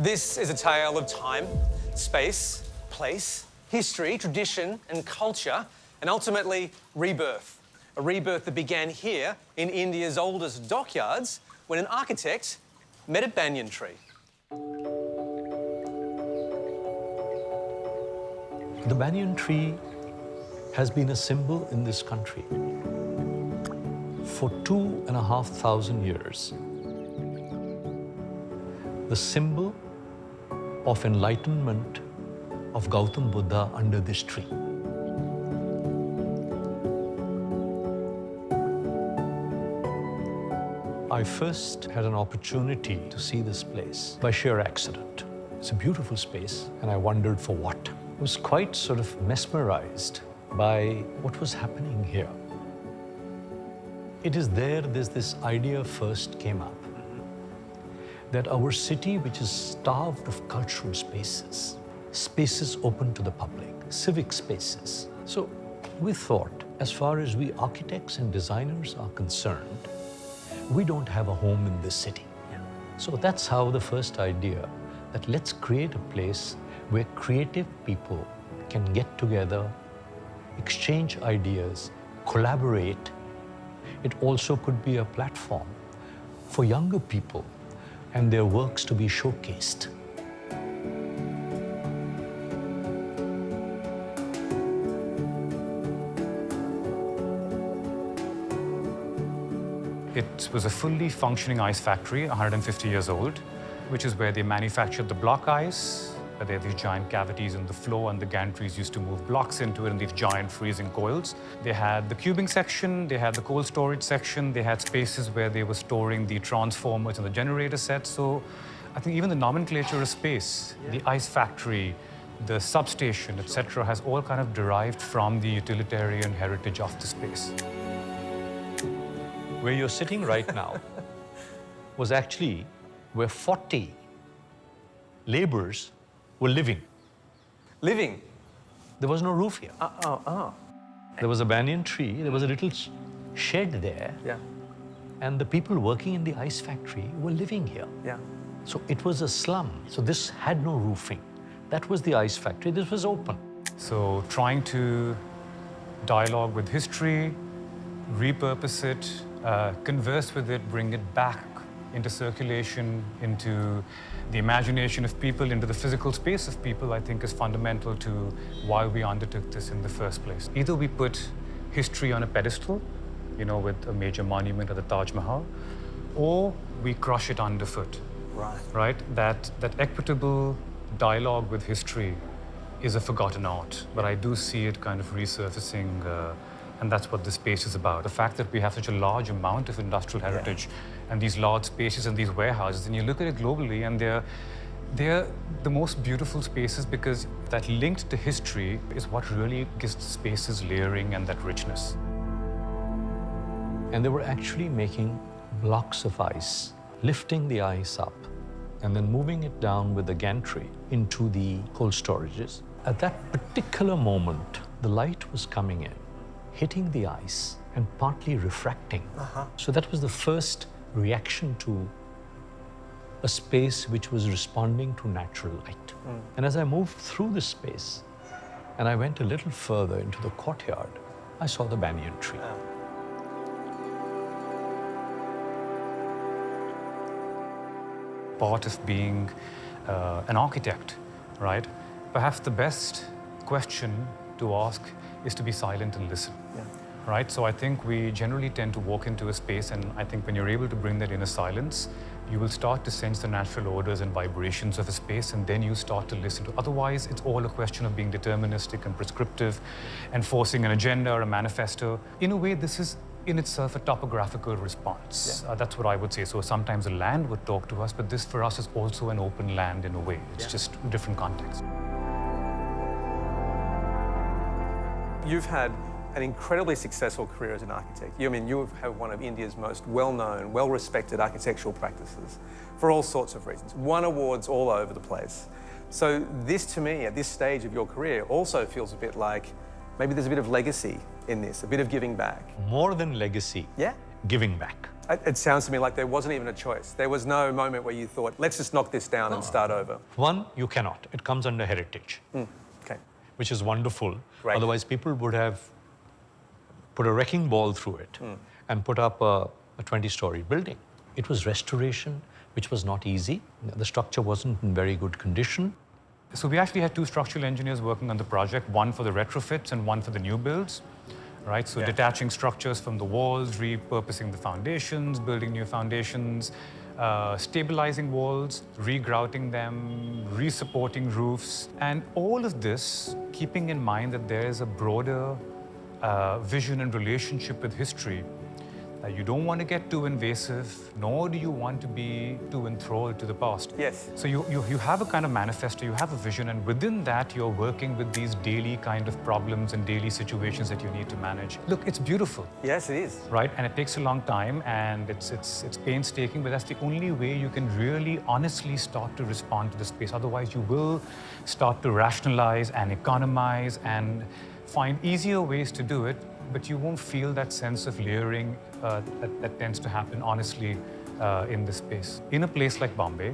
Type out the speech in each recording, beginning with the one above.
This is a tale of time, space, place, history, tradition and culture, and ultimately rebirth. A rebirth that began here in India's oldest dockyards when an architect met a banyan tree. The banyan tree has been a symbol in this country for 2,500 years. The symbol of enlightenment of Gautam Buddha under this tree. I first had an opportunity to see this place by sheer accident. It's a beautiful space, and I wondered for what. I was quite sort of mesmerized by what was happening here. It is there's this idea first came up that our city, which is starved of cultural spaces, spaces open to the public, civic spaces. So we thought, as far as we architects and designers are concerned, we don't have a home in this city. So that's how the first idea, that let's create a place where creative people can get together, exchange ideas, collaborate. It also could be a platform for younger people and their works to be showcased. It was a fully functioning ice factory, 150 years old, which is where they manufactured the block ice. There are these giant cavities in the floor, and the gantries used to move blocks into it in these giant freezing coils. They had the cubing section, they had the cold storage section, they had spaces where they were storing the transformers and the generator sets. So I think even the nomenclature of space, the ice factory, the substation, etc., has all kind of derived from the utilitarian heritage of the space. Where you're sitting right now was actually where 40 laborers were living. Living? There was no roof here. There was a banyan tree, there was a little shed there. Yeah. And the people working in the ice factory were living here. Yeah. So it was a slum. So this had no roofing. That was the ice factory. This was open. So trying to dialogue with history, repurpose it, converse with it, bring it back into circulation, into the imagination of people, into the physical space of people, I think is fundamental to why we undertook this in the first place. Either we put history on a pedestal, you know, with a major monument or the Taj Mahal, or we crush it underfoot. Right. Right? That equitable dialogue with history is a forgotten art, but I do see it kind of resurfacing, and that's what this space is about. The fact that we have such a large amount of industrial heritage and these large spaces and these warehouses, and you look at it globally, and they're the most beautiful spaces because that linked to history is what really gives the spaces layering and that richness. And they were actually making blocks of ice, lifting the ice up, and then moving it down with the gantry into the cold storages. At that particular moment, the light was coming in, hitting the ice and partly refracting. So that was the first reaction to a space which was responding to natural light. And as I moved through the space and I went a little further into the courtyard, I saw the banyan tree. Part of being an architect, right? Perhaps the best question to ask is to be silent and listen, right? So I think we generally tend to walk into a space, and I think when you're able to bring that inner silence, you will start to sense the natural orders and vibrations of a space, and then you start to listen to. Otherwise, it's all a question of being deterministic and prescriptive and forcing an agenda or a manifesto. In a way, this is in itself a topographical response. That's what I would say. So sometimes the land would talk to us, but this for us is also an open land in a way. It's just a different context. You've had an incredibly successful career as an architect. You have one of India's most well-known, well-respected architectural practices for all sorts of reasons. Won awards all over the place. So this, to me, at this stage of your career, also feels a bit like maybe there's a bit of legacy in this, a bit of giving back. More than legacy, giving back. It sounds to me like there wasn't even a choice. There was no moment where you thought, let's just knock this down and start over. One, you cannot. It comes under heritage, Okay. which is wonderful. Great. Otherwise, people would have put a wrecking ball through it and put up a 20-story building. It was restoration, which was not easy. The structure wasn't in very good condition. So we actually had two structural engineers working on the project, one for the retrofits and one for the new builds, right? So detaching structures from the walls, repurposing the foundations, building new foundations, stabilizing walls, regrouting them, resupporting roofs, and all of this keeping in mind that there is a broader vision and relationship with history. You don't want to get too invasive, nor do you want to be too enthralled to the past. Yes. So you have a kind of manifesto, you have a vision, and within that you're working with these daily kind of problems and daily situations that you need to manage. Look, it's beautiful. Yes, it is. Right, and it takes a long time, and it's painstaking, but that's the only way you can really honestly start to respond to the space. Otherwise, you will start to rationalize and economize and find easier ways to do it, but you won't feel that sense of layering that tends to happen honestly in this space. In a place like Bombay,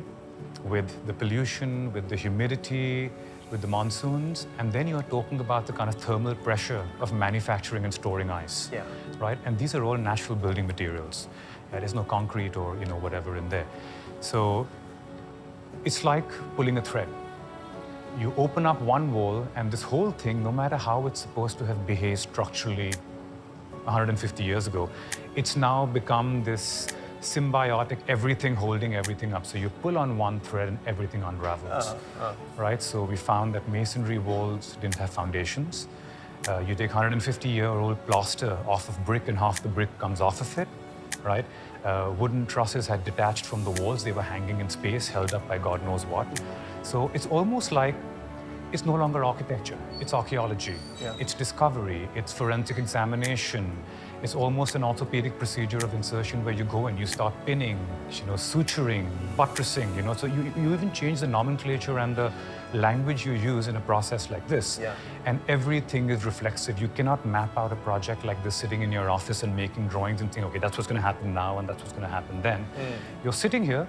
with the pollution, with the humidity, with the monsoons, and then you're talking about the kind of thermal pressure of manufacturing and storing ice, right? And these are all natural building materials. There's no concrete or whatever in there. So it's like pulling a thread. You open up one wall, and this whole thing, no matter how it's supposed to have behaved structurally 150 years ago, it's now become this symbiotic everything holding everything up. So you pull on one thread and everything unravels, right? So we found that masonry walls didn't have foundations. You take 150-year-old plaster off of brick and half the brick comes off of it, right? Wooden trusses had detached from the walls. They were hanging in space, held up by God knows what. So it's almost like it's no longer architecture, it's archaeology, it's discovery, it's forensic examination, it's almost an orthopedic procedure of insertion where you go and you start pinning, suturing, buttressing, so you even change the nomenclature and the language you use in a process like this. And everything is reflexive. You cannot map out a project like this sitting in your office and making drawings and think, okay, that's what's going to happen now and that's what's going to happen then. You're sitting here.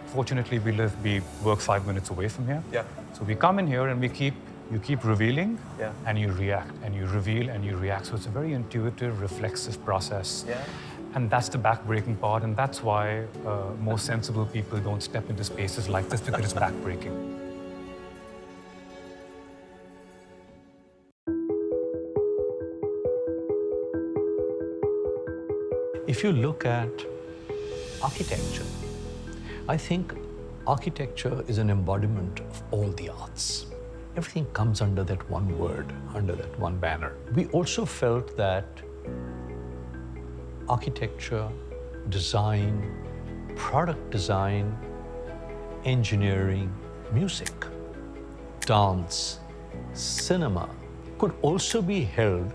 Fortunately, we work 5 minutes away from here. So we come in here and you keep revealing and you react and you reveal and you react. So it's a very intuitive, reflexive process. And that's the back-breaking part, and that's why most sensible people don't step into spaces like this, because it's back-breaking. If you look at architecture, I think architecture is an embodiment of all the arts. Everything comes under that one word, under that one banner. We also felt that architecture, design, product design, engineering, music, dance, cinema could also be held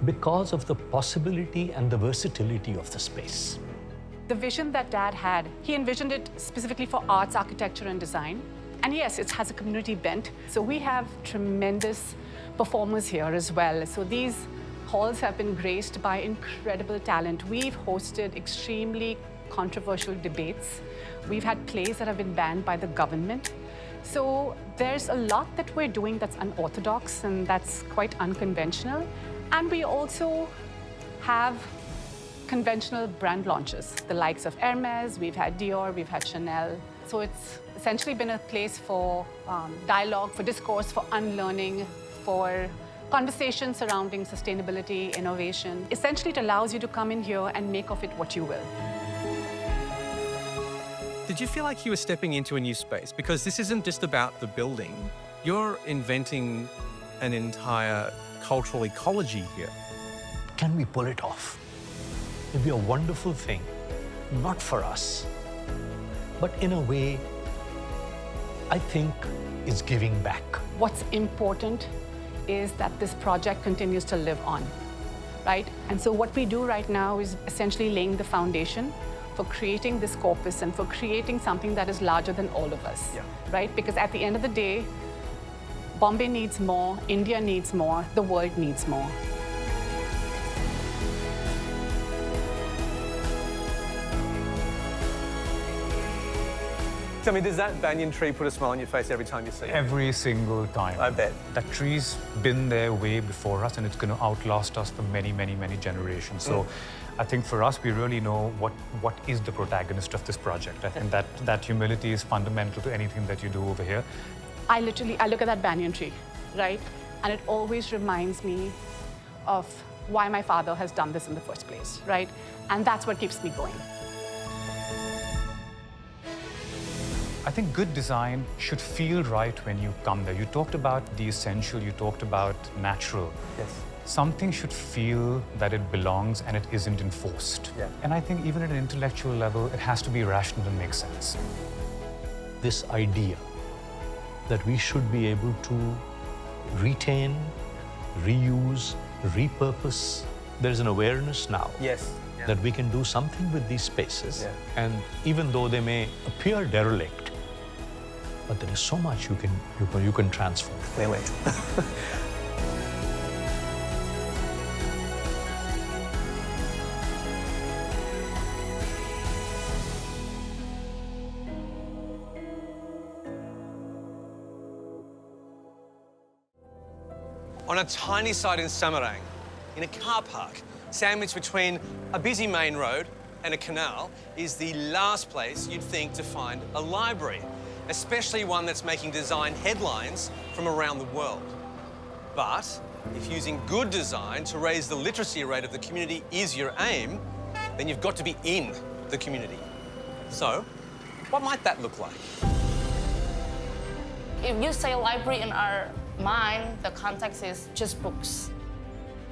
because of the possibility and the versatility of the space. The vision that Dad had, he envisioned it specifically for arts, architecture, and design. And yes, it has a community bent. So we have tremendous performers here as well. So these halls have been graced by incredible talent. We've hosted extremely controversial debates. We've had plays that have been banned by the government. So there's a lot that we're doing that's unorthodox and that's quite unconventional. And we also have conventional brand launches, the likes of Hermes, we've had Dior, we've had Chanel. So it's essentially been a place for dialogue, for discourse, for unlearning, for conversation surrounding sustainability, innovation. Essentially, it allows you to come in here and make of it what you will. Did you feel like you were stepping into a new space? Because this isn't just about the building. You're inventing an entire cultural ecology here. Can we pull it off? It'd be a wonderful thing, not for us, but in a way, I think is giving back. What's important is that this project continues to live on, right? And so what we do right now is essentially laying the foundation for creating this corpus and for creating something that is larger than all of us, right? Because at the end of the day, Bombay needs more, India needs more, the world needs more. Tell me, does that banyan tree put a smile on your face every time you see it? Every single time. I bet. That tree's been there way before us, and it's going to outlast us for many, many, many generations. So I think for us, we really know what is the protagonist of this project. I think that humility is fundamental to anything that you do over here. I look at that banyan tree, right? And it always reminds me of why my father has done this in the first place, right? And that's what keeps me going. I think good design should feel right when you come there. You talked about the essential, you talked about natural. Yes. Something should feel that it belongs and it isn't enforced. Yeah. And I think even at an intellectual level, it has to be rational and make sense. This idea that we should be able to retain, reuse, repurpose. There's an awareness now Yes. Yeah. that we can do something with these spaces. Yeah. And even though they may appear derelict, but there is so much you can transform. Clearly. On a tiny site in Semarang, in a car park, sandwiched between a busy main road and a canal, is the last place you'd think to find a library, especially one that's making design headlines from around the world. But if using good design to raise the literacy rate of the community is your aim, then you've got to be in the community. So, what might that look like? If you say library in our mind, the context is just books,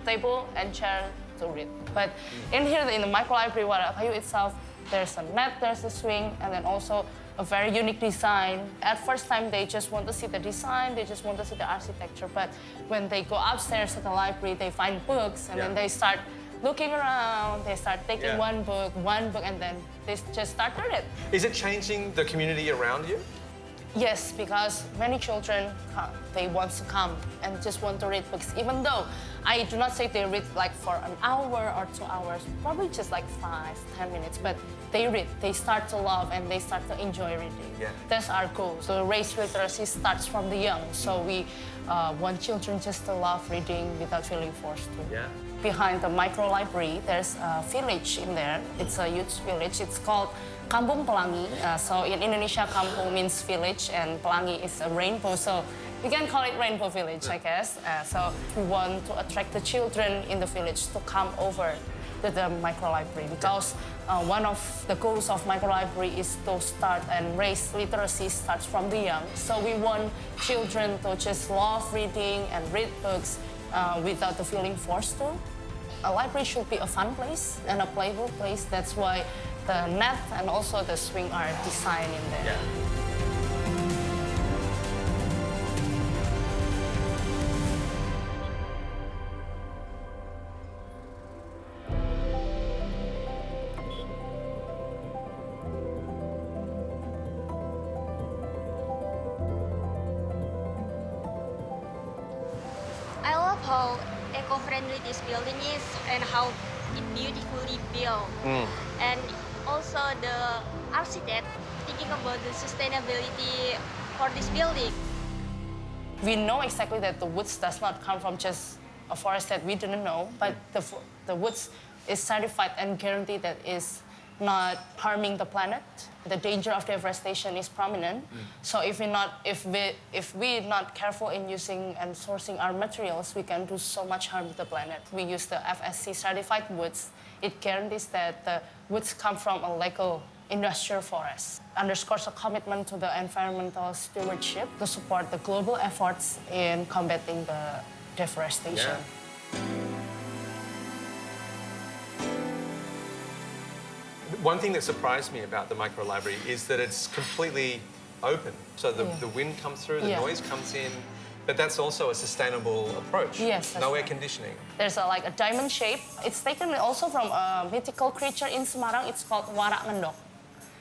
table and chair to read. But in here, in the micro-library, Wara itself, there's a net, there's a swing, and then also a very unique design. At first time, they just want to see the design, they just want to see the architecture. But when they go upstairs at the library, they find books, and then they start looking around, they start taking one book, and then they just start to read. Is it changing the community around you? Yes, because many children, they want to come and just want to read books, even though I do not say they read like for an hour or 2 hours, probably just like 5-10 minutes, but they read, they start to love and they start to enjoy reading. Yeah. That's our goal. So raise literacy starts from the young. So we want children just to love reading without feeling forced to. Yeah. Behind the micro-library, there's a village in there. It's a youth village. It's called Kampung Pelangi. So in Indonesia, kampung means village and pelangi is a rainbow. So we can call it Rainbow Village, I guess. So we want to attract the children in the village to come over to the micro-library because one of the goals of micro-library is to start and raise literacy starts from the young. So we want children to just love reading and read books without the feeling forced to. A library should be a fun place and a playful place. That's why the net and also the swing are designed in there. Yeah. I love how eco-friendly this building is and how it beautifully built. And also the architect thinking about the sustainability for this building. We know exactly that the woods does not come from just a forest that we didn't know, but the woods is certified and guaranteed that is not harming the planet. The danger of deforestation is prominent. So if we're not careful in using and sourcing our materials, we can do so much harm to the planet. We use the FSC certified woods. It guarantees that the woods come from a legal industrial forest. Underscores a commitment to the environmental stewardship to support the global efforts in combating the deforestation. One thing that surprised me about the micro-library is that it's completely open. So the wind comes through, the noise comes in, but that's also a sustainable approach. Yes, that's no air right. conditioning. There's like a diamond shape. It's taken also from a mythical creature in Semarang. It's called Warak Ngendok.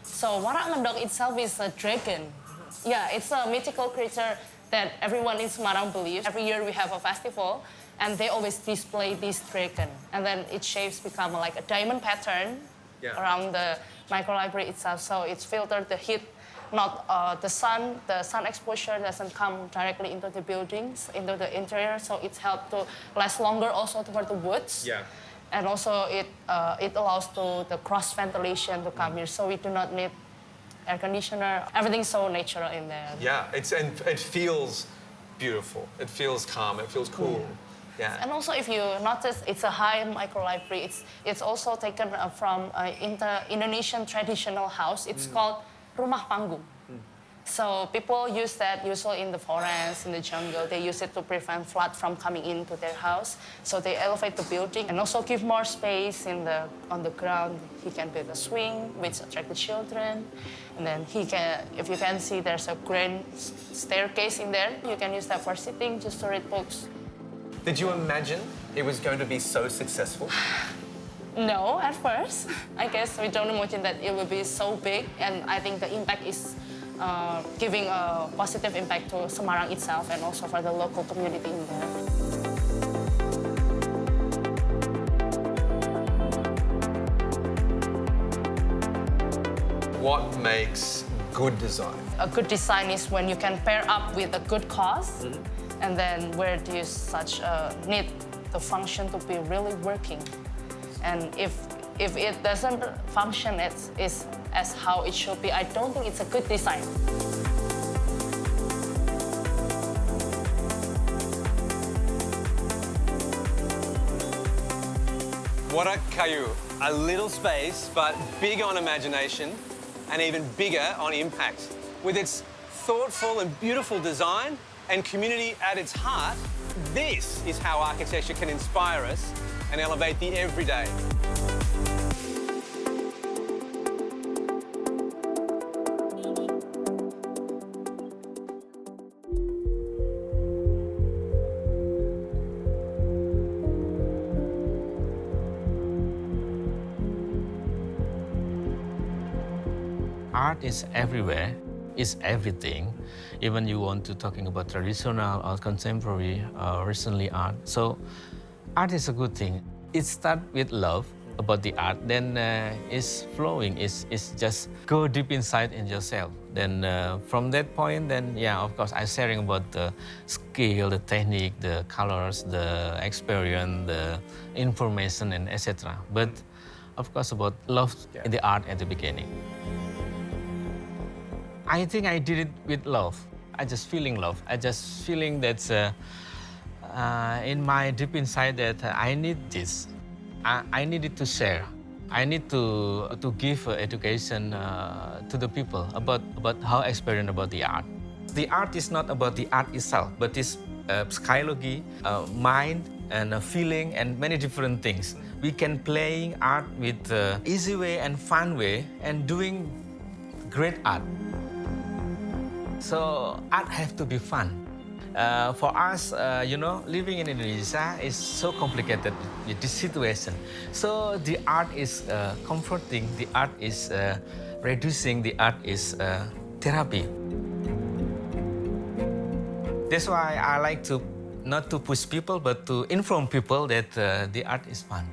So Warak Ngendok itself is a dragon. Yeah, it's a mythical creature that everyone in Semarang believes. Every year we have a festival, and they always display this dragon. And then its shapes become like a diamond pattern around the micro-library itself. So it's filtered the heat not the sun exposure doesn't come directly into the buildings, into the interior, so it helps to last longer also for the woods. Yeah. And also it allows to the cross ventilation to come here, so we do not need air conditioner. Everything's so natural in there. Yeah, and it feels beautiful. It feels calm. It feels cool. Yeah. And also, if you notice, it's a high micro-library. It's also taken from Indonesian traditional house. It's called rumah panggung. So people use that usually in the forest, in the jungle. They use it to prevent flood from coming into their house. So they elevate the building and also give more space on the ground. He can build a swing which attract the children. And then if you can see, there's a grand staircase in there. You can use that for sitting, just to read books. Did you imagine it was going to be so successful? No, at first. I guess we don't imagine that it will be so big, and I think the impact is giving a positive impact to Semarang itself and also for the local community in there. What makes good design? A good design is when you can pair up with a good cause, and then where do you need the function to be really working. And if it doesn't function as how it should be, I don't think it's a good design. What a kayu. A little space, but big on imagination and even bigger on impact. With its thoughtful and beautiful design and community at its heart, this is how architecture can inspire us and elevate the everyday. Art is everywhere, is everything. Even you want to talking about traditional or contemporary or recently art. So art is a good thing. It starts with love about the art, then it's flowing, it's just go deep inside in yourself. Then from that point, then yeah, of course, I'm sharing about the skill, the technique, the colors, the experience, the information, and etc. But of course, about love in the art at the beginning. I think I did it with love. I just feeling love. I just feeling that in my deep inside that I need this. I needed to share. I need to give education to the people about how experience about the art. The art is not about the art itself, but it's psychology, mind, and feeling, and many different things. We can playing art with easy way and fun way, and doing great art. So art have to be fun. For us, living in Indonesia is so complicated with this situation. So the art is comforting, the art is reducing, the art is therapy. That's why I like to not to push people, but to inform people that the art is fun.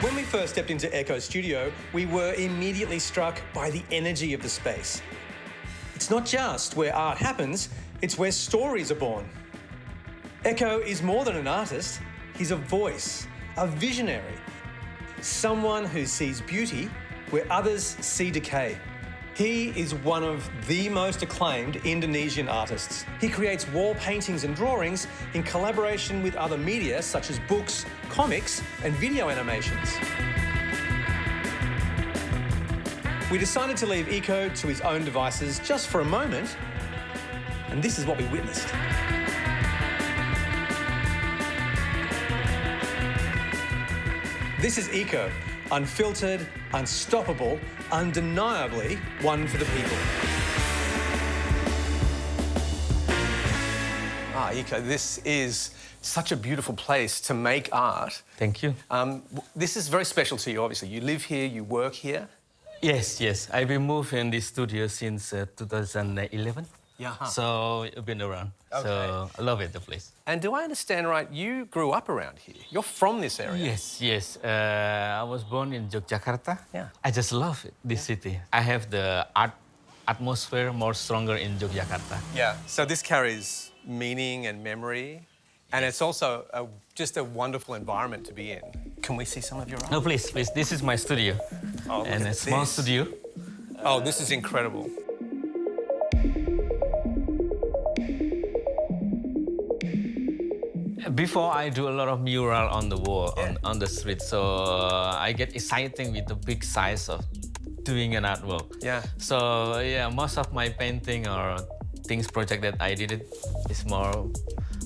When we first stepped into Eko's studio, we were immediately struck by the energy of the space. It's not just where art happens, it's where stories are born. Eko is more than an artist, he's a voice, a visionary, someone who sees beauty where others see decay. He is one of the most acclaimed Indonesian artists. He creates wall paintings and drawings in collaboration with other media such as books, comics, and video animations. We decided to leave Eko to his own devices just for a moment, and this is what we witnessed. This is Eko, unfiltered, unstoppable, undeniably one for the people. Eko, this is such a beautiful place to make art. Thank you. This is very special to you, obviously. You live here, you work here. Yes. I've been moving in this studio since 2011. Yeah. So I've been around. So I love it, the place. And do I understand right, you grew up around here? You're from this area? Yes. I was born in Yogyakarta. Yeah. I just love it, this city. I have the art atmosphere more stronger in Yogyakarta. Yeah. So this carries meaning and memory, and it's also just a wonderful environment to be in. Can we see some of your art? No, please. This is my studio. Oh, look And at a small this. studio. Oh, this is incredible. Before I do a lot of mural on the wall, on the street, so I get excited with the big size of doing an artwork. Yeah. So yeah, most of my painting or things project that I did is more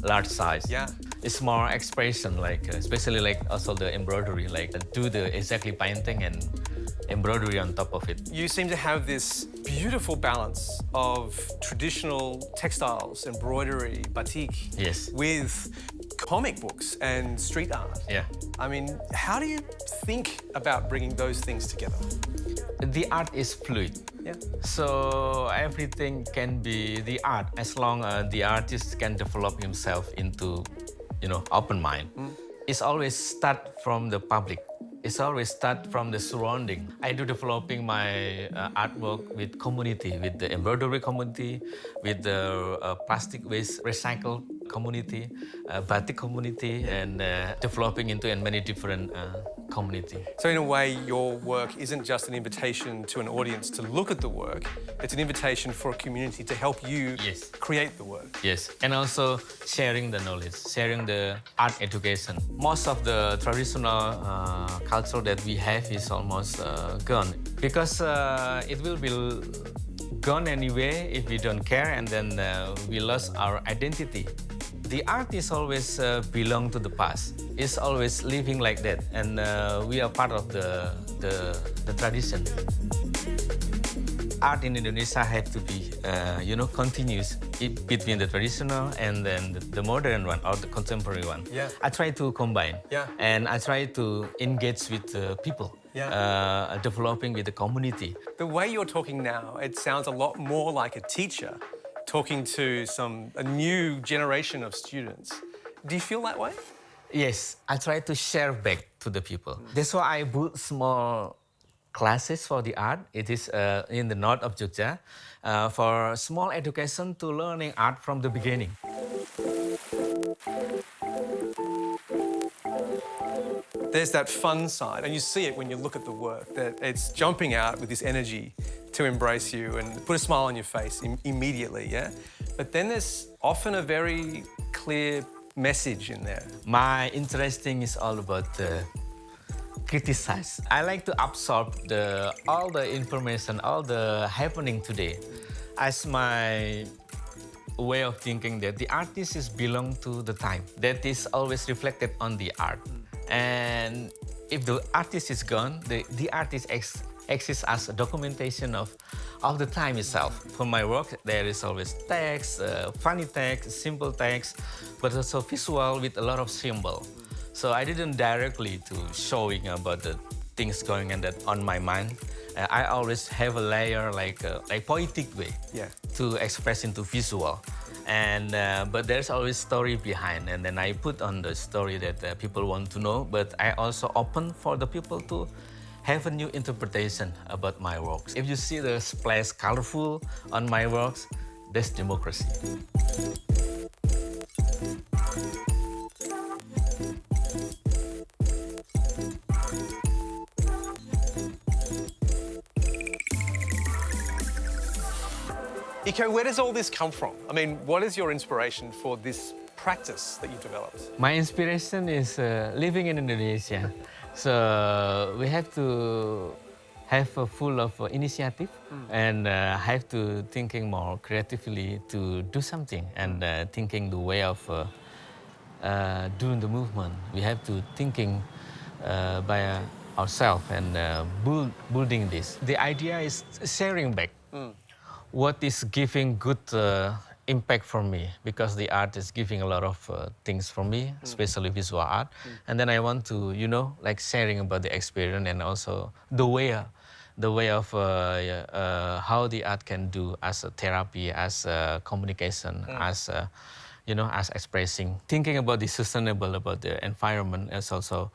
large size. Yeah. It's more expression, like especially like also the embroidery, like do the exactly painting and embroidery on top of it. You seem to have this beautiful balance of traditional textiles, embroidery, batik, Yes. with comic books and street art. Yeah. I mean, how do you think about bringing those things together? The art is fluid. Yeah. So everything can be the art as long as the artist can develop himself into, open mind. It's always start from the public. It's always start from the surrounding. I do developing my artwork with community, with the embroidery community, with the plastic waste recycle community, batik community, and developing into many different community. So in a way, your work isn't just an invitation to an audience to look at the work, it's an invitation for a community to help you Yes. create the work. Yes, and also sharing the knowledge, sharing the art education. Most of the traditional culture that we have is almost gone because it will be gone anyway if we don't care, and then we lost our identity. The art is always belong to the past. It's always living like that, and we are part of the tradition. Art in Indonesia have to be, continuous between the traditional and then the modern one or the contemporary one. Yeah. I try to combine. Yeah. And I try to engage with people. Yeah. Developing with the community. The way you're talking now, it sounds a lot more like a teacher talking to a new generation of students. Do you feel that way? Yes, I try to share back to the people. That's why I built small classes for the art. It is in the north of Jogja for small education to learning art from the beginning. There's that fun side, and you see it when you look at the work, that it's jumping out with this energy to embrace you and put a smile on your face immediately, yeah? But then there's often a very clear message in there. My interesting is all about criticize. I like to absorb all the information, all the happening today as my way of thinking that the artist is belong to the time. That is always reflected on the art. And if the artist is gone, the artist exists as a documentation of the time itself. For my work, there is always text, funny text, simple text, but also visual with a lot of symbol. So I didn't directly to showing about the things going on my mind. I always have a layer like poetic way to express into visual. And but there's always story behind, and then I put on the story that people want to know. But I also open for the people to have a new interpretation about my works. If you see the splash colorful on my works, that's democracy. Eko, where does all this come from? I mean, what is your inspiration for this practice that you've developed? My inspiration is living in Indonesia. So we have to have a full of initiative and have to thinking more creatively to do something and thinking the way of doing the movement. We have to thinking by ourselves and building this. The idea is sharing back. What is giving good impact for me, because the art is giving a lot of things for me, especially visual art. And then I want to, like sharing about the experience and also the way the way of how the art can do as a therapy, as a communication, as as expressing. Thinking about the sustainable, about the environment is also,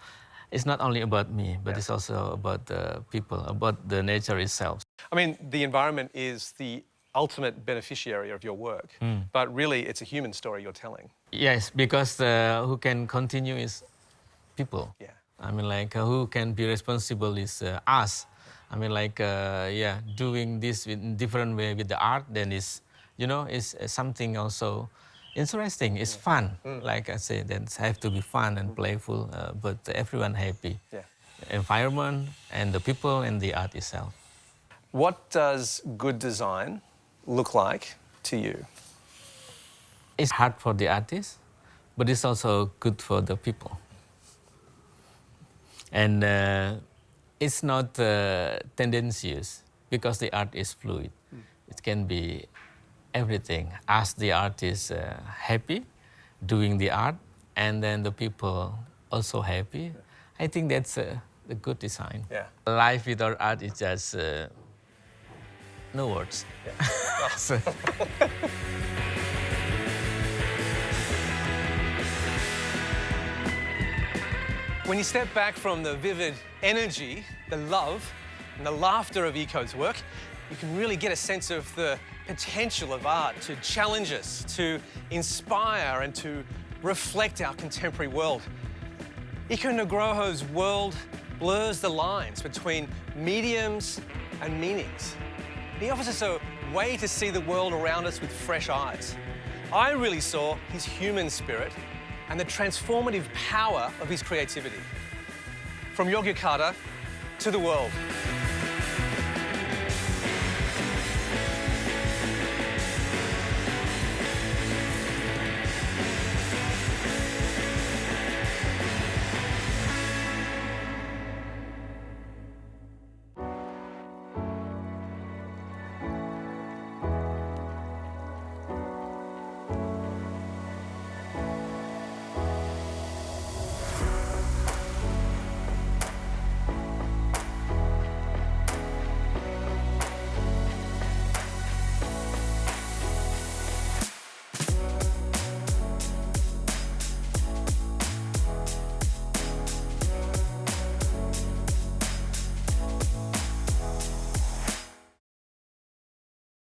it's not only about me, but it's also about the people, about the nature itself. I mean, the environment is the ultimate beneficiary of your work, but really it's a human story you're telling. Yes, because who can continue is people. Yeah. I mean, like, who can be responsible is us. I mean, like, doing this in different way with the art, then is, is something also interesting. It's fun. Like I say, then it have to be fun and playful, but everyone happy. Yeah. Environment and the people and the art itself. What does good design look like to you? It's hard for the artist, but it's also good for the people. And it's not tendencies, because the art is fluid. It can be everything. As the art is happy doing the art, and then the people also happy, I think that's a good design. Yeah. Life without art is just no words. Yeah. When you step back from the vivid energy, the love, and the laughter of Eko's work, you can really get a sense of the potential of art to challenge us, to inspire, and to reflect our contemporary world. Eko Nugroho's world blurs the lines between mediums and meanings. He offers us a way to see the world around us with fresh eyes. I really saw his human spirit and the transformative power of his creativity. From Yogyakarta to the world.